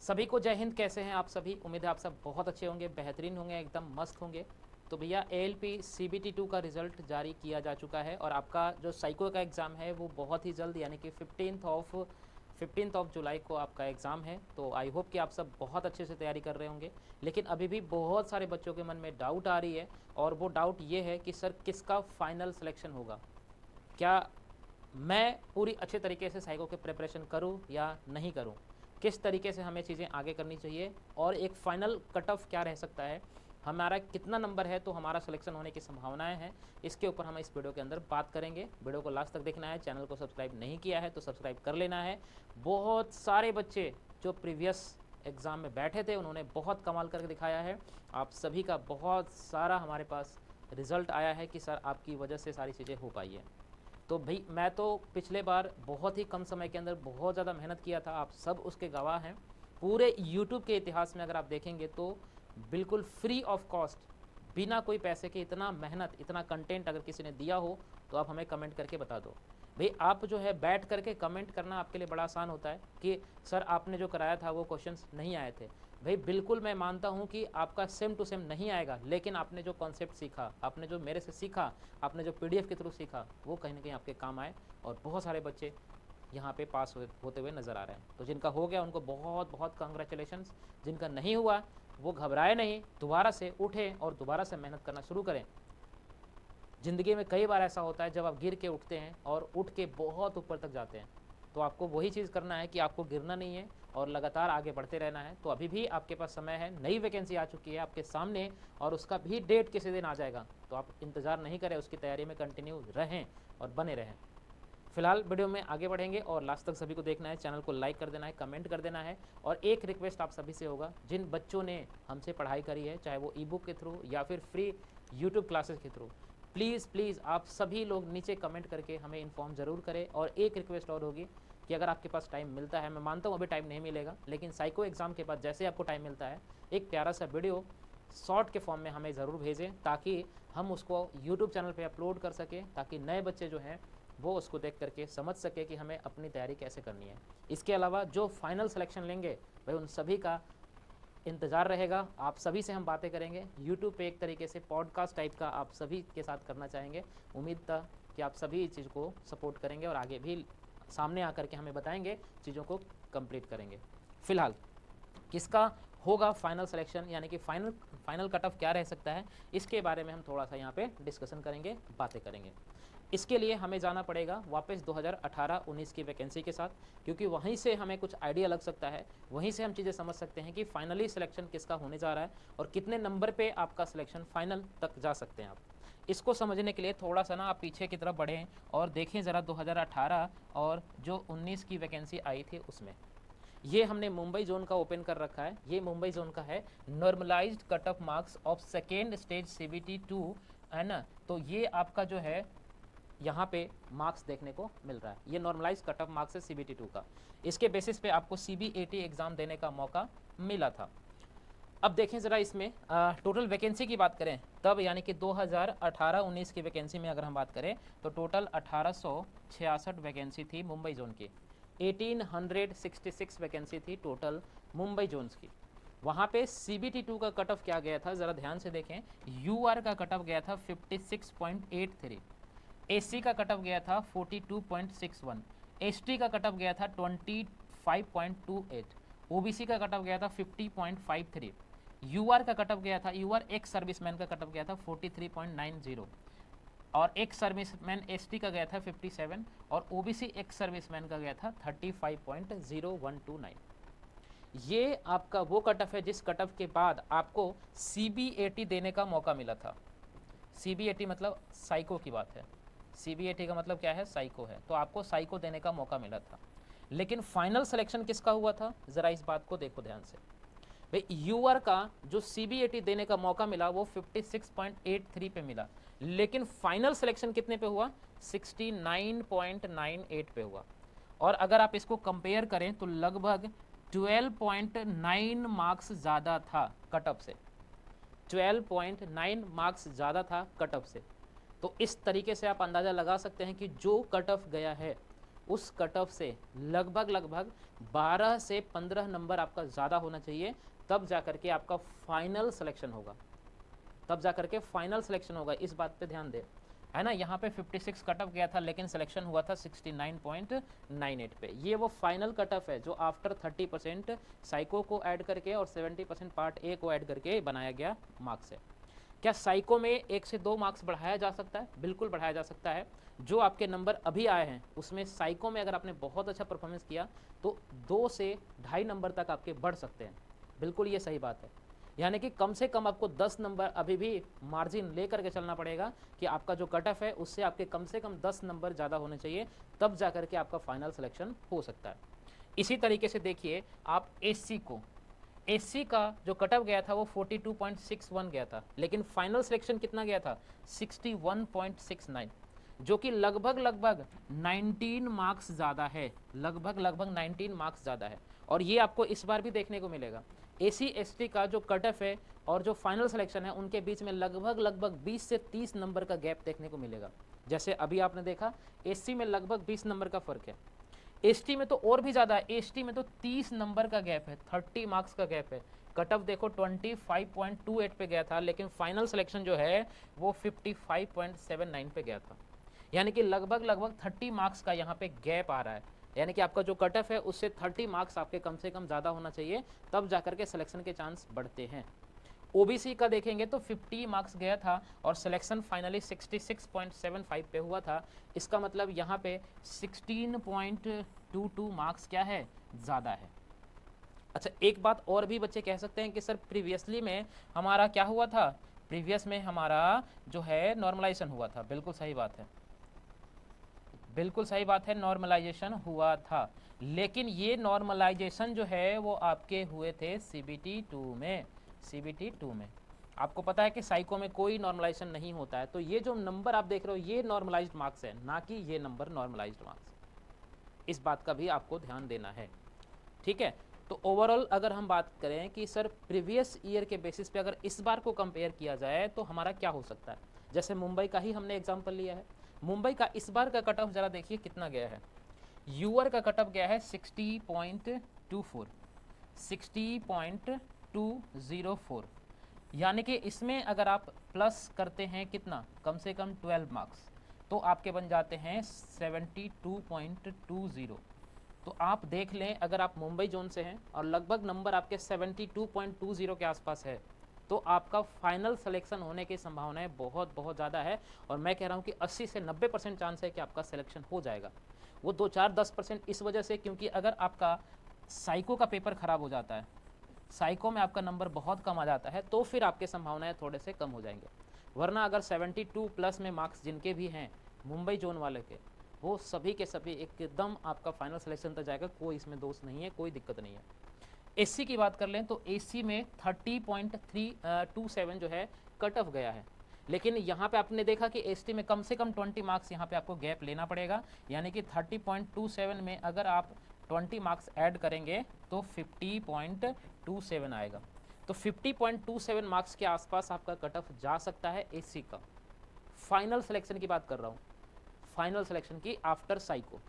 सभी को जय हिंद। कैसे हैं आप सभी? उम्मीद है आप सब बहुत अच्छे होंगे, बेहतरीन होंगे, एकदम मस्त होंगे। तो भैया ALP CBT 2 का रिज़ल्ट जारी किया जा चुका है और आपका जो साइको का एग्ज़ाम है वो बहुत ही जल्द यानी कि 15 जुलाई को आपका एग्ज़ाम है। तो आई होप कि आप सब बहुत अच्छे से तैयारी कर रहे होंगे। लेकिन अभी भी बहुत सारे बच्चों के मन में डाउट आ रही है और वो डाउट ये है कि सर किसका फाइनल सिलेक्शन होगा। क्या मैं पूरी अच्छे तरीके से साइको की प्रिपरेशन करूं या नहीं करूं, किस तरीके से हमें चीज़ें आगे करनी चाहिए और एक फ़ाइनल कट ऑफ क्या रह सकता है, हमारा कितना नंबर है तो हमारा सिलेक्शन होने की संभावनाएं हैं, इसके ऊपर हम इस वीडियो के अंदर बात करेंगे। वीडियो को लास्ट तक देखना है। चैनल को सब्सक्राइब नहीं किया है तो सब्सक्राइब कर लेना है। बहुत सारे बच्चे जो प्रीवियस एग्ज़ाम में बैठे थे उन्होंने बहुत कमाल करके दिखाया है। आप सभी का बहुत सारा हमारे पास रिज़ल्ट आया है कि सर आपकी वजह से सारी चीज़ें हो पाई है। तो भाई मैं तो पिछले बार बहुत ही कम समय के अंदर बहुत ज़्यादा मेहनत किया था, आप सब उसके गवाह हैं। पूरे यूट्यूब के इतिहास में अगर आप देखेंगे तो बिल्कुल फ्री ऑफ कॉस्ट, बिना कोई पैसे के इतना मेहनत, इतना कंटेंट अगर किसी ने दिया हो तो आप हमें कमेंट करके बता दो। भाई आप जो है बैठ करके कमेंट करना आपके लिए बड़ा आसान होता है कि सर आपने जो कराया था वो क्वेश्चंस नहीं आए थे। भाई बिल्कुल मैं मानता हूँ कि आपका सेम टू सेम नहीं आएगा, लेकिन आपने जो कॉन्सेप्ट सीखा, आपने जो मेरे से सीखा, आपने जो PDF के थ्रू सीखा वो कहीं ना कहीं आपके काम आए और बहुत सारे बच्चे यहाँ पे पास होते हुए नज़र आ रहे हैं। तो जिनका हो गया उनको बहुत बहुत कंग्रेचुलेशंस। जिनका नहीं हुआ वो घबराए नहीं, दोबारा से उठें और दोबारा से मेहनत करना शुरू करें। ज़िंदगी में कई बार ऐसा होता है जब आप गिर के उठते हैं और उठ के बहुत ऊपर तक जाते हैं, तो आपको वही चीज़ करना है कि आपको गिरना नहीं है और लगातार आगे बढ़ते रहना है। तो अभी भी आपके पास समय है, नई वैकेंसी आ चुकी है आपके सामने और उसका भी डेट किसी दिन आ जाएगा। तो आप इंतज़ार नहीं करें, उसकी तैयारी में कंटिन्यू रहें और बने रहें। फिलहाल वीडियो में आगे बढ़ेंगे और लास्ट तक सभी को देखना है। चैनल को लाइक कर देना है, कमेंट कर देना है। और एक रिक्वेस्ट आप सभी से होगा, जिन बच्चों ने हमसे पढ़ाई करी है, चाहे वो ई-बुक के थ्रू या फिर फ्री यूट्यूब क्लासेस के थ्रू, प्लीज़ प्लीज़ आप सभी लोग नीचे कमेंट करके हमें इन्फॉर्म ज़रूर करें। और एक रिक्वेस्ट और होगी कि अगर आपके पास टाइम मिलता है, मैं मानता हूँ अभी टाइम नहीं मिलेगा, लेकिन साइको एग्ज़ाम के बाद जैसे आपको टाइम मिलता है, एक प्यारा सा वीडियो शॉर्ट के फॉर्म में हमें ज़रूर भेजें ताकि हम उसको यूट्यूब चैनल पे अपलोड कर सकें, ताकि नए बच्चे जो हैं वो उसको देख करके समझ सके कि हमें अपनी तैयारी कैसे करनी है। इसके अलावा जो फाइनल सिलेक्शन लेंगे भाई उन सभी का इंतज़ार रहेगा। आप सभी से हम बातें करेंगे यूट्यूब पे, एक तरीके से पॉडकास्ट टाइप का आप सभी के साथ करना चाहेंगे। उम्मीद था कि आप सभी इस चीज़ को सपोर्ट करेंगे और आगे भी सामने आकर के हमें बताएंगे, चीज़ों को कंप्लीट करेंगे। फ़िलहाल किसका होगा फाइनल सिलेक्शन, यानी कि फाइनल कट ऑफ क्या रह सकता है, इसके बारे में हम थोड़ा सा यहाँ पे डिस्कशन करेंगे, बातें करेंगे। इसके लिए हमें जाना पड़ेगा वापस 2018-19 की वैकेंसी के साथ, क्योंकि वहीं से हमें कुछ आइडिया लग सकता है, वहीं से हम चीज़ें समझ सकते हैं कि फाइनली सिलेक्शन किसका होने जा रहा है और कितने नंबर पे आपका सिलेक्शन फाइनल तक जा सकते हैं आप। इसको समझने के लिए थोड़ा सा ना आप पीछे की तरफ बढ़ें और देखें ज़रा 2018 और जो 19 की वैकेंसी आई थी उसमें। ये हमने मुंबई जोन का ओपन कर रखा है। ये मुंबई जोन का है, normalized cut off marks of second stage CBT 2, है ना। तो ये आपका जो है यहाँ पे मार्क्स देखने को मिल रहा है, ये नॉर्मलाइज कट ऑफ मार्क्स है CBT 2 का। इसके बेसिस पे आपको CBAT एग्ज़ाम देने का मौका मिला था। अब देखें ज़रा इसमें टोटल वैकेंसी की बात करें तब, यानी कि 2018-19 की वैकेंसी में अगर हम बात करें तो टोटल 1866 वैकेंसी थी मुंबई जोन की। 1866 वैकेंसी थी टोटल मुंबई जोन्स की। वहाँ पे CBT 2 का कट ऑफ क्या गया था, ज़रा ध्यान से देखें। UR का कट ऑफ गया था 56.83, SC का कट ऑफ गया था 42.61, ST का कट ऑफ गया था 25.28, OBC का कट ऑफ गया था 50.53, UR का कट ऑफ गया था, UR एक्स सर्विसमैन का कट ऑफ गया था 43.90 और एक्स सर्विसमैन ST का गया था 57 और OBC एक्स सर्विसमैन का गया था 35.0129। ये आपका वो कट ऑफ है जिस कट ऑफ के बाद आपको CBAT देने का मौका मिला था। CBAT मतलब साइको की बात है। CBAT का मतलब क्या है, साइको है। तो आपको साइको देने का मौका मिला था, लेकिन फाइनल सिलेक्शन किसका हुआ था, ज़रा इस बात को देखो ध्यान से। भाई UR का जो CBAT देने का मौका मिला वो 56.83 पे मिला, लेकिन फाइनल सिलेक्शन कितने पे हुआ, 69.98 पे हुआ। और अगर आप इसको कंपेयर करें तो लगभग 12.9 मार्क्स ज़्यादा था कट ऑफ से, 12.9 मार्क्स ज़्यादा था कट ऑफ से। तो इस तरीके से आप अंदाज़ा लगा सकते हैं कि जो कट ऑफ गया है उस कट ऑफ से लगभग 12 से 15 नंबर आपका ज़्यादा होना चाहिए, तब जा करके आपका फाइनल सिलेक्शन होगा, तब जा करके फाइनल सिलेक्शन होगा। इस बात पे ध्यान दें, है ना। यहाँ पे 56 कट ऑफ गया था लेकिन सिलेक्शन हुआ था 69.98 पे। ये वो फाइनल कट ऑफ है जो आफ्टर 30% साइको को ऐड करके और 70% पार्ट ए को ऐड करके बनाया गया मार्क्स है। क्या साइको में 1 से 2 मार्क्स बढ़ाया जा सकता है? बिल्कुल बढ़ाया जा सकता है। जो आपके नंबर अभी आए हैं उसमें साइको में अगर आपने बहुत अच्छा परफॉर्मेंस किया तो 2 से 2.5 नंबर तक आपके बढ़ सकते हैं। बिल्कुल ये सही बात है। यानी कि कम से कम आपको 10 नंबर अभी भी मार्जिन लेकर के चलना पड़ेगा कि आपका जो कट ऑफ है उससे आपके कम से कम 10 नंबर ज़्यादा होने चाहिए, तब जा करके आपका फाइनल सिलेक्शन हो सकता है। इसी तरीके से देखिए आप एससी को, एससी का जो कट ऑफ गया था वो 42.61 गया था, लेकिन फाइनल सिलेक्शन कितना गया था 61.69, जो कि लगभग 19 मार्क्स ज़्यादा है, लगभग 19 मार्क्स ज़्यादा है। और ये आपको इस बार भी देखने को मिलेगा। एसी एसटी का जो कट ऑफ है और जो फाइनल सिलेक्शन है उनके बीच में लगभग 20 से 30 नंबर का गैप देखने को मिलेगा। जैसे अभी आपने देखा एससी में लगभग 20 नंबर का फ़र्क है, एसटी में तो और भी ज़्यादा है, एसटी में तो 30 नंबर का गैप है, 30 मार्क्स का गैप है। कट ऑफ देखो 25.28 पे गया था लेकिन फाइनल सिलेक्शन जो है वो 55.79 पे गया था। यानी कि लगभग 30 मार्क्स का यहाँ पे गैप आ रहा है। यानी कि आपका जो कट ऑफ है उससे 30 मार्क्स आपके कम से कम ज़्यादा होना चाहिए, तब जाकर के सिलेक्शन के चांस बढ़ते हैं। ओबीसी का देखेंगे तो 50 मार्क्स गया था और सिलेक्शन फाइनली 66.75 पे हुआ था। इसका मतलब यहाँ पे 16.22 मार्क्स क्या है, ज़्यादा है। अच्छा, एक बात और भी बच्चे कह सकते हैं कि सर प्रीवियसली में हमारा क्या हुआ था, प्रीवियस में हमारा जो है नॉर्मलाइजेशन हुआ था। बिल्कुल सही बात है, बिल्कुल सही बात है, नॉर्मलाइजेशन हुआ था, लेकिन ये नॉर्मलाइजेशन जो है वो आपके हुए थे सीबीटी 2 में। सीबीटी 2 में आपको पता है कि साइको में कोई नॉर्मलाइजेशन नहीं होता है, तो ये जो नंबर आप देख रहे हो ये नॉर्मलाइज्ड मार्क्स है, ना कि ये नंबर नॉर्मलाइज्ड मार्क्स। इस बात का भी आपको ध्यान देना है, ठीक है। तो ओवरऑल अगर हम बात करें कि सर प्रीवियस ईयर के बेसिस पे अगर इस बार को कंपेयर किया जाए तो हमारा क्या हो सकता है, जैसे मुंबई का ही हमने एग्जांपल लिया है। मुंबई का इस बार का कट ऑफ ज़रा देखिए कितना गया है। यूआर का कट ऑफ गया है 60.24, 60.204, यानी कि इसमें अगर आप प्लस करते हैं कितना, कम से कम 12 मार्क्स, तो आपके बन जाते हैं 72.20। तो आप देख लें अगर आप मुंबई जोन से हैं और लगभग नंबर आपके 72.20 के आसपास है तो आपका फाइनल सिलेक्शन होने की संभावनाएं बहुत ज़्यादा है। और मैं कह रहा हूं कि 80 से 90% चांस है कि आपका सिलेक्शन हो जाएगा। वो 2-4-10% इस वजह से क्योंकि अगर आपका साइको का पेपर ख़राब हो जाता है, साइको में आपका नंबर बहुत कम आ जाता है, तो फिर आपके संभावनाएं थोड़े से कम हो जाएंगे। वरना अगर 72 प्लस में मार्क्स जिनके भी हैं मुंबई जोन वाले के, वो सभी के सभी एकदम आपका फाइनल सिलेक्शन तक जाएगा, कोई इसमें दोष नहीं है, कोई दिक्कत नहीं है। एससी की बात कर लें तो एससी में 30.327 जो है कट ऑफ गया है, लेकिन यहाँ पे आपने देखा कि एसटी में कम से कम 20 मार्क्स यहाँ पे आपको गैप लेना पड़ेगा, यानी कि 30.27 में अगर आप 20 मार्क्स ऐड करेंगे तो 50.27 आएगा। तो 50.27 मार्क्स के आसपास आपका कट ऑफ जा सकता है एससी का। फाइनल सिलेक्शन की बात कर रहा हूँ, फाइनल सिलेक्शन की आफ्टर साइको।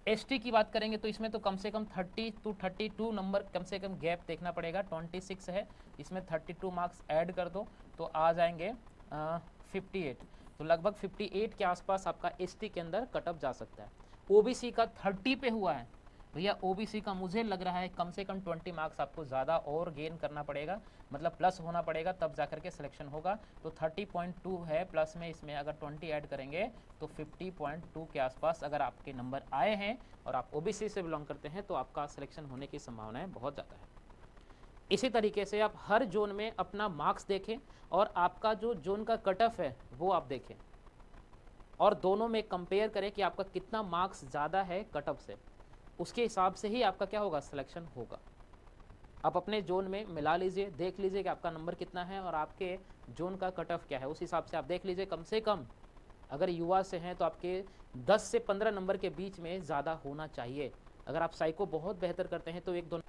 एसटी की बात करेंगे तो इसमें तो कम से कम 30 to 32 नंबर कम से कम गैप देखना पड़ेगा। 26 है, इसमें 32 मार्क्स ऐड कर दो तो आ जाएंगे 58, तो लगभग 58 के आसपास आपका एसटी के अंदर कट ऑफ जा सकता है। ओबीसी का 30 पे हुआ है भैया, ओबीसी का मुझे लग रहा है कम से कम 20 मार्क्स आपको ज़्यादा और गेन करना पड़ेगा, मतलब प्लस होना पड़ेगा, तब जा करके सिलेक्शन होगा। तो 30.2 है, प्लस में इसमें अगर 20 ऐड करेंगे तो 50.2 के आसपास अगर आपके नंबर आए हैं और आप ओबीसी से बिलोंग करते हैं तो आपका सिलेक्शन होने की संभावनाएं बहुत ज़्यादा है। इसी तरीके से आप हर जोन में अपना मार्क्स देखें और आपका जो जोन का कट ऑफ है वो आप देखें और दोनों में कंपेयर करें कि आपका कितना मार्क्स ज़्यादा है कट ऑफ से, उसके हिसाब से ही आपका क्या होगा, सिलेक्शन होगा। आप अपने जोन में मिला लीजिए, देख लीजिए कि आपका नंबर कितना है और आपके जोन का कट ऑफ क्या है, उस हिसाब से आप देख लीजिए। कम से कम अगर युवा से हैं तो आपके 10 से 15 नंबर के बीच में ज़्यादा होना चाहिए। अगर आप साइको बहुत बेहतर करते हैं तो 1-2